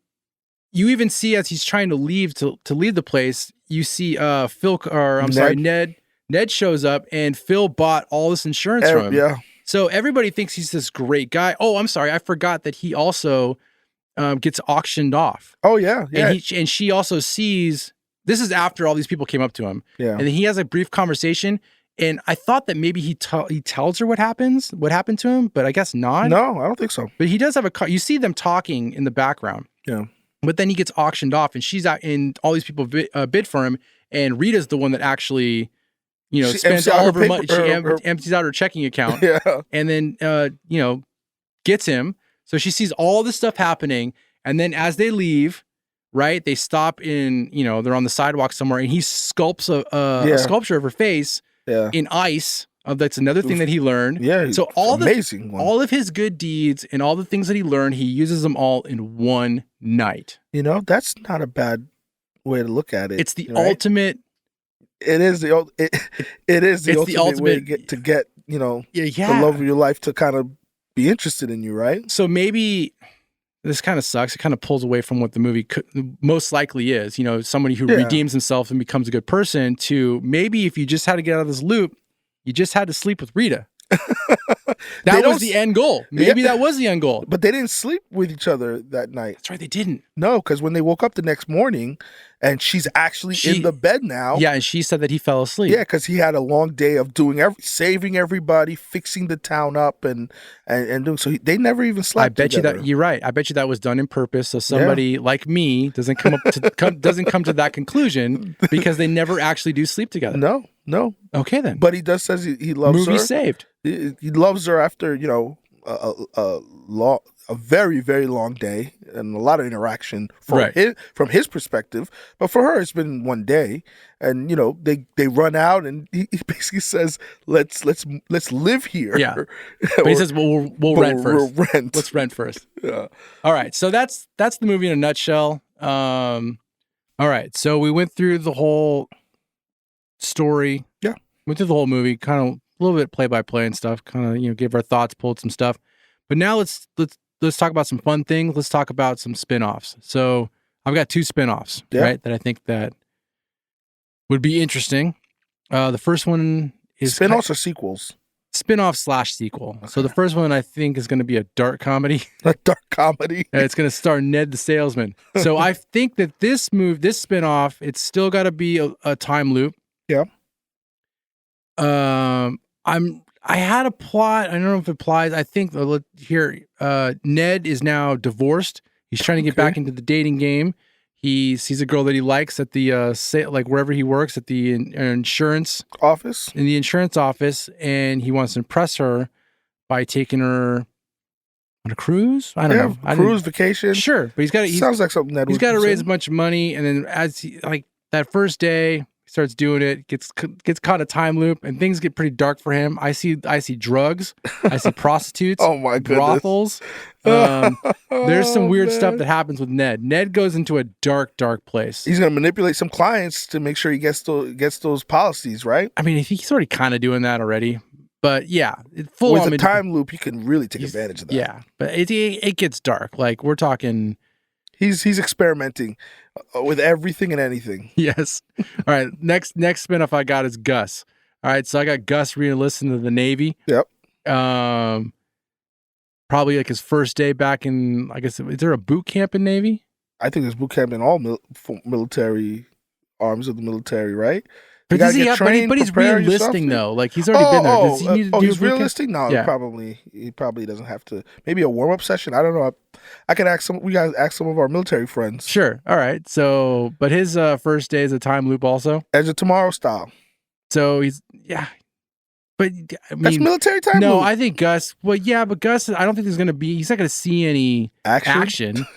You even see as he's trying to leave to leave the place. You see, Ned. Ned shows up, and Phil bought all this insurance from him. Yeah. So everybody thinks he's this great guy. Oh, I'm sorry, I forgot that he also gets auctioned off. Oh yeah, yeah. And she also sees. This is after all these people came up to him. Yeah. And then he has a brief conversation. And I thought that maybe he tells her what happened to him, but I guess not. No, I don't think so. But he does have you see them talking in the background. Yeah. But then he gets auctioned off, and she's out, and all these people bid for him, and Rita's the one that actually, She spends all of her money. She empties out her checking account, and then gets him. So she sees all this stuff happening, and then as they leave, right, they stop in, they're on the sidewalk somewhere, and he sculpts a sculpture of her face in ice. That's another thing that he learned. Yeah. So all of his good deeds and all the things that he learned, he uses them all in one night. That's not a bad way to look at it. It's the ultimate. It is the ultimate way to get the love of your life to kind of be interested in you, right? So maybe this kind of sucks. It kind of pulls away from what the movie most likely is. Somebody who redeems himself and becomes a good person. To maybe if you just had to get out of this loop, you just had to sleep with Rita. That was the end goal. Maybe that was the end goal. But they didn't sleep with each other that night. That's right, they didn't. No, because when they woke up the next morning, and she's actually in the bed now. Yeah, and she said that he fell asleep. Yeah, because he had a long day of saving everybody, fixing the town up, and doing so. They never even slept. I bet together. you that you're right. I bet you that was done in purpose, so somebody like me doesn't come to that conclusion because they never actually do sleep together. No. Okay then. But he does says he loves her. Movie saved. He loves her after a very, very long day and a lot of interaction from his perspective. But for her, it's been one day, and they run out, and he basically says, "Let's live here." Yeah, but he says, "We'll rent first. We'll rent. Let's rent first." Yeah. All right. So that's the movie in a nutshell. All right. So we went through the whole story. Yeah. Went through the whole movie, kind of a little bit play by play and stuff. Kind of gave our thoughts, pulled some stuff. But now let's talk about some fun things. Let's talk about some spin-offs. So I've got 2 spin-offs, right, that I think that would be interesting. The first one is spin-offs or sequels? Spin-off / sequel. Okay. So the first one I think is going to be a dark comedy. A dark comedy. And it's going to star Ned the salesman. So I think that this spin-off, it's still got to be a time loop. Yeah. I had a plot. I don't know if it applies. I think here, Ned is now divorced. He's trying to get back into the dating game. He sees a girl that he likes at the wherever he works at the insurance office. In the insurance office, and he wants to impress her by taking her on a cruise. I don't know. Cruise vacation. Sure, but sounds like something that he's got to raise a bunch of money, and then as that first day. Starts doing it, gets caught in a time loop, and things get pretty dark for him. I see drugs, I see prostitutes, oh my goodness, brothels. There's some weird stuff that happens with Ned. Ned goes into a dark place. He's gonna manipulate some clients to make sure he gets those policies, right? I mean, he's already kind of doing that already, but yeah, with a time loop, he can really take advantage of that. Yeah, but it gets dark. Like we're talking. He's experimenting with everything and anything. Yes. All right. Next spinoff I got is Gus. All right. So I got Gus re-enlisting to the Navy. Yep. Probably like his first day back in, I guess, is there a boot camp in Navy? I think there's boot camp in all military arms of the military, right? But You gotta does he get have, trained, but he's prepare yourself, re-enlisting dude. though. Like he's already been there. Does he need to do he's a boot camp? re-enlisting? No, Yeah. he probably doesn't have to. Maybe a warm-up session. I don't know. I can ask some. We gotta ask some of our military friends. Sure. All right. So, but his first day is a time loop also. Edge of Tomorrow style. So but I mean, That's military time. no, loop. I think Gus. Well, yeah, but Gus, I don't think there's gonna be. He's not gonna see any action.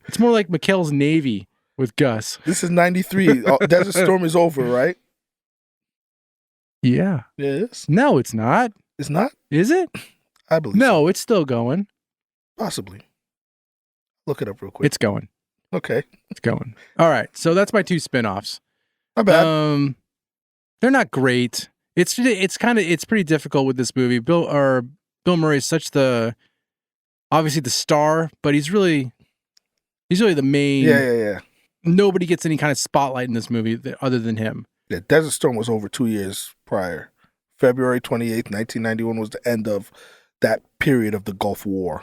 It's more like McHale's Navy with Gus. This is 93. Desert Storm is over, right? Yeah. Yes. No, it's not. It's not? Is it? I believe No, it's still going. Possibly. Look it up real quick. It's going. Okay. It's going. All right. So that's my two spinoffs. Not bad. They're not great. It's pretty difficult with this movie. Bill Murray is obviously the star, but he's really the main. Yeah. Nobody gets any kind of spotlight in this movie other than him. Yeah, Desert Storm was over 2 years prior. February 28th, 1991 was the end of that period of the Gulf War.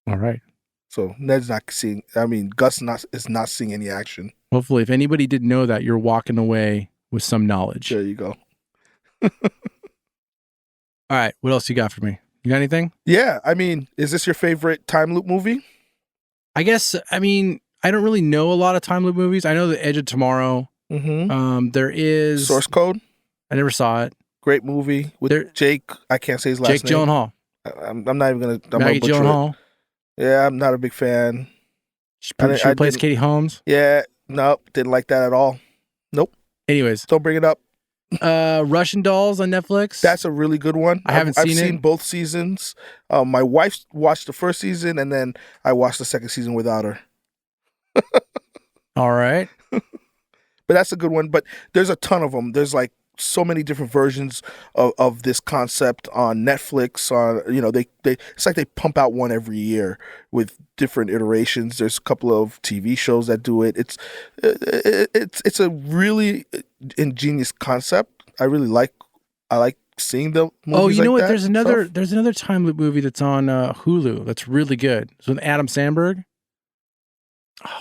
All right. So Gus is not seeing any action. Hopefully, if anybody didn't know that, you're walking away with some knowledge. There you go. All right. What else you got for me? You got anything? Yeah. I mean, is this your favorite time loop movie? I guess, I don't really know a lot of time loop movies. I know The Edge of Tomorrow. Mm-hmm. There is Source Code. I never saw it. Great movie with Jake. I can't say his last name. Jake Gyllenhaal. I'm not even gonna. Maggie Gyllenhaal. Yeah, I'm not a big fan. She plays Katie Holmes. Yeah, nope, didn't like that at all. Nope. Anyways, don't bring it up. Russian Dolls on Netflix. That's a really good one. I've seen both seasons. My wife watched the first season, and then I watched the second season without her. All right. But that's a good one. But there's a ton of them. There's like so many different versions of this concept on Netflix. It's like they pump out one every year with different iterations. There's a couple of TV shows that do it. It's a really ingenious concept. I like seeing the movies. Oh, you know like what? that There's another time loop movie that's on Hulu that's really good. It's with Adam Sandberg.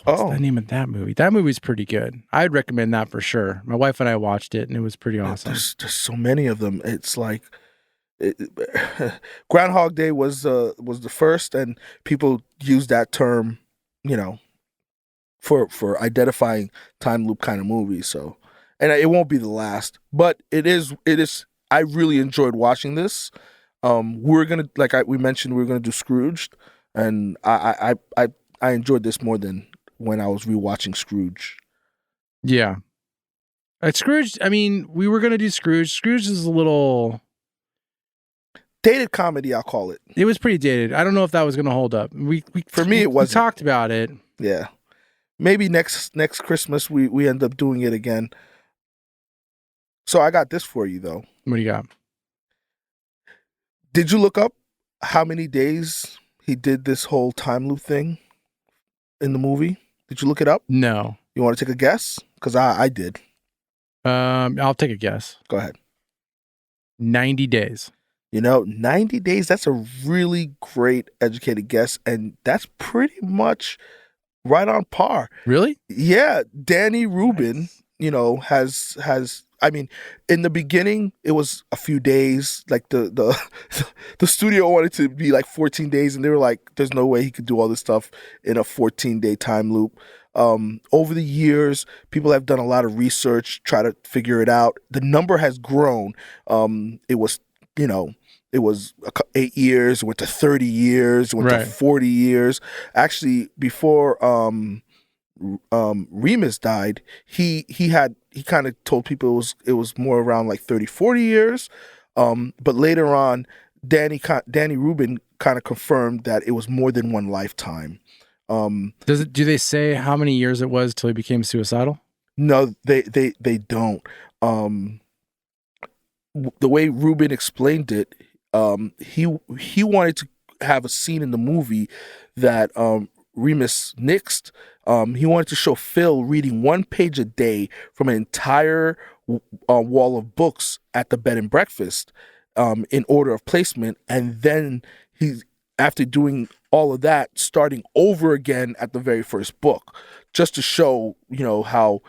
What's the name of that movie? That movie's pretty good. I'd recommend that for sure. My wife and I watched it, and it was pretty awesome. There's so many of them. It's like Groundhog Day was the first, and people use that term, for identifying time loop kind of movies. So, and it won't be the last, but it is. I really enjoyed watching this. We're gonna, we mentioned, we're gonna do Scrooged, and I enjoyed this more than when I was rewatching Scrooge. Yeah. Scrooge, we were going to do Scrooge. Scrooge is a little... dated comedy, I'll call it. It was pretty dated. I don't know if that was going to hold up. For me, it wasn't. We talked about it. Yeah. Maybe next Christmas we end up doing it again. So I got this for you, though. What do you got? Did you look up how many days he did this whole time loop thing in the movie? Did you look it up? No. You want to take a guess? Because I did. I'll take a guess. Go ahead. 90 days. 90 days, that's a really great educated guess, and that's pretty much right on par. Really? Yeah. Danny Rubin, has in the beginning, it was a few days. Like the studio wanted to be like 14 days, and they were like, "There's no way he could do all this stuff in a 14-day time loop." Over the years, people have done a lot of research, try to figure it out. The number has grown. It was 8 years, went to 30 years, went to 40 years. Actually, before Ramis died, he kind of told people it was more around like 30, 40 years. But later on, Danny Rubin kind of confirmed that it was more than one lifetime. Do they say how many years it was till he became suicidal? No, they don't. The way Rubin explained it, he wanted to have a scene in the movie that Ramis nixed. He wanted to show Phil reading one page a day from an entire wall of books at the bed and breakfast in order of placement, and then after doing all of that, starting over again at the very first book, just to show, how,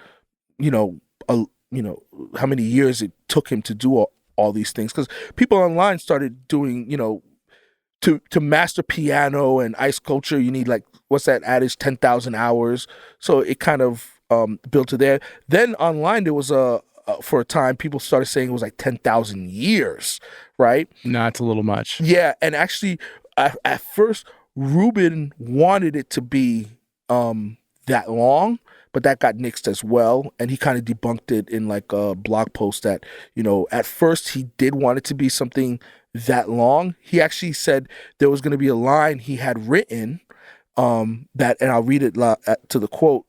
how many years it took him to do all these things. Because people online started doing, to master piano and ice sculpture, you need, like, what's that adage, 10,000 hours. So it kind of built to there. Then online, there was for a time, people started saying it was like 10,000 years, right? No, it's a little much. Yeah, and actually, at first, Rubin wanted it to be that long, but that got nixed as well, and he kind of debunked it in like a blog post that, at first he did want it to be something that long. He actually said there was going to be a line he had written that, and I'll read it to the quote,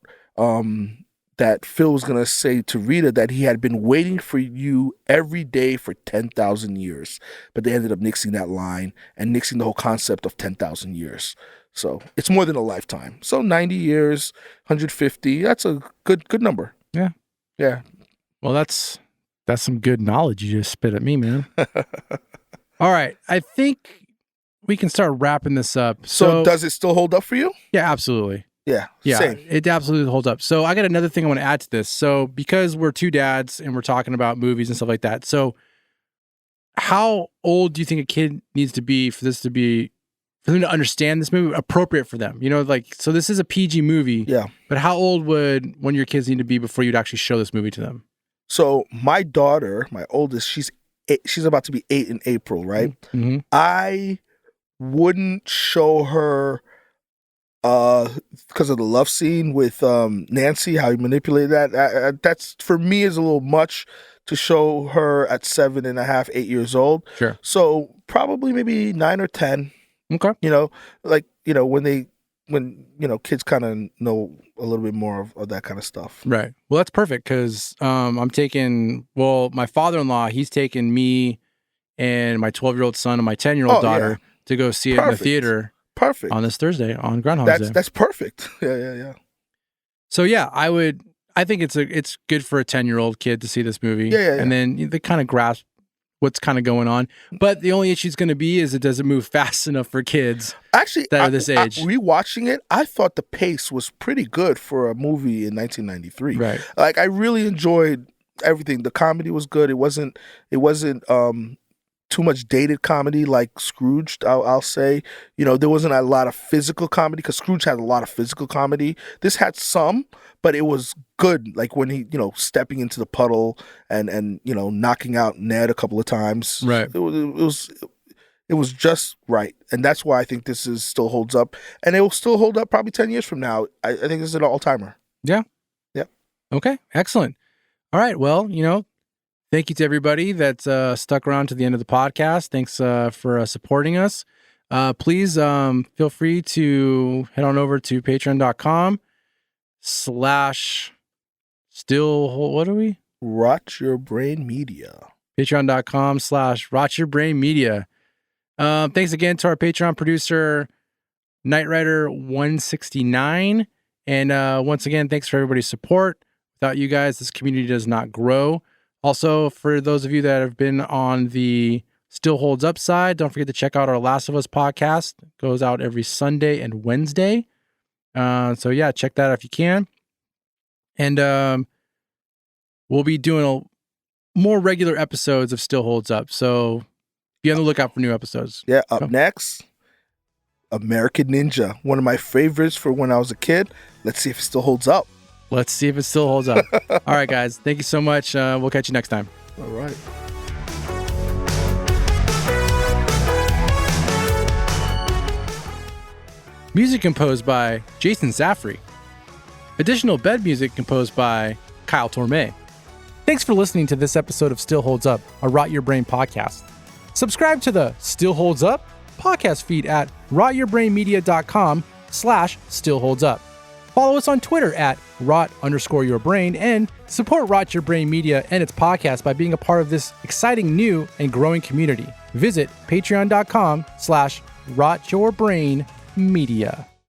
that Phil was going to say to Rita that he had been waiting for you every day for 10,000 years. But they ended up nixing that line and nixing the whole concept of 10,000 years. So it's more than a lifetime. So 90 years, 150, that's a good number. Yeah. Yeah. Well, that's some good knowledge you just spit at me, man. All right. I think we can start wrapping this up. So does it still hold up for you? Yeah, absolutely. Yeah, same. It absolutely holds up. So I got another thing I want to add to this. So because we're two dads and we're talking about movies and stuff like that, so how old do you think a kid needs to be for them to understand this movie, appropriate for them? So this is a PG movie. Yeah. But how old would one of your kids need to be before you'd actually show this movie to them? So my daughter, my oldest, she's about to be 8 in April, right? Mm-hmm. I wouldn't show her because of the love scene with Nancy, how he manipulated that. That's, for me, is a little much to show her at 7.5, 8 years old. Sure. So probably maybe 9 or 10. Okay. When kids kind of know a little bit more of that kind of stuff. Right. Well, that's perfect because my father-in-law, he's taken me and my 12-year-old son and my 10-year-old daughter to go see it in the theater. Perfect. On this Thursday, on Groundhog Day. That's perfect. Yeah. So yeah, I think it's good for a 10-year-old kid to see this movie. Yeah. And then they kind of grasp what's kind of going on. But the only issue is going to be is it doesn't move fast enough for kids that are this age. Rewatching it, I thought the pace was pretty good for a movie in 1993. Right. Like, I really enjoyed everything. The comedy was good. It wasn't too much dated comedy like Scrooge, I'll say. There wasn't a lot of physical comedy because Scrooge had a lot of physical comedy. This had some, but it was good. Like when he, stepping into the puddle and knocking out Ned a couple of times. Right. It was just right. And that's why I think this still holds up. And it will still hold up probably 10 years from now. I think this is an all-timer. Yeah. Yep. Okay. Excellent. All right. Well, thank you to everybody that stuck around to the end of the podcast. Thanks for supporting us. Please feel free to head on over to patreon.com/still, what are we? Rot Your Brain Media. Patreon.com/rotyourbrainmedia. Thanks again to our Patreon producer, Knight Rider 169. And once again, thanks for everybody's support. Without you guys, this community does not grow. Also, for those of you that have been on the Still Holds Up side, don't forget to check out our Last of Us podcast. It goes out every Sunday and Wednesday. So yeah, check that out if you can. And we'll be doing more regular episodes of Still Holds Up. So be on the lookout for new episodes. Yeah, up next, American Ninja. One of my favorites for when I was a kid. Let's see if it still holds up. Let's see if it still holds up. All right, guys. Thank you so much. We'll catch you next time. All right. Music composed by Jason Zaffrey. Additional bed music composed by Kyle Tormey. Thanks for listening to this episode of Still Holds Up, a Rot Your Brain podcast. Subscribe to the Still Holds Up podcast feed at rotyourbrainmedia.com/stillholdsup. Follow us on Twitter at rot_yourbrain and support Rot Your Brain Media and its podcast by being a part of this exciting new and growing community. Visit patreon.com/rotyourbrainmedia.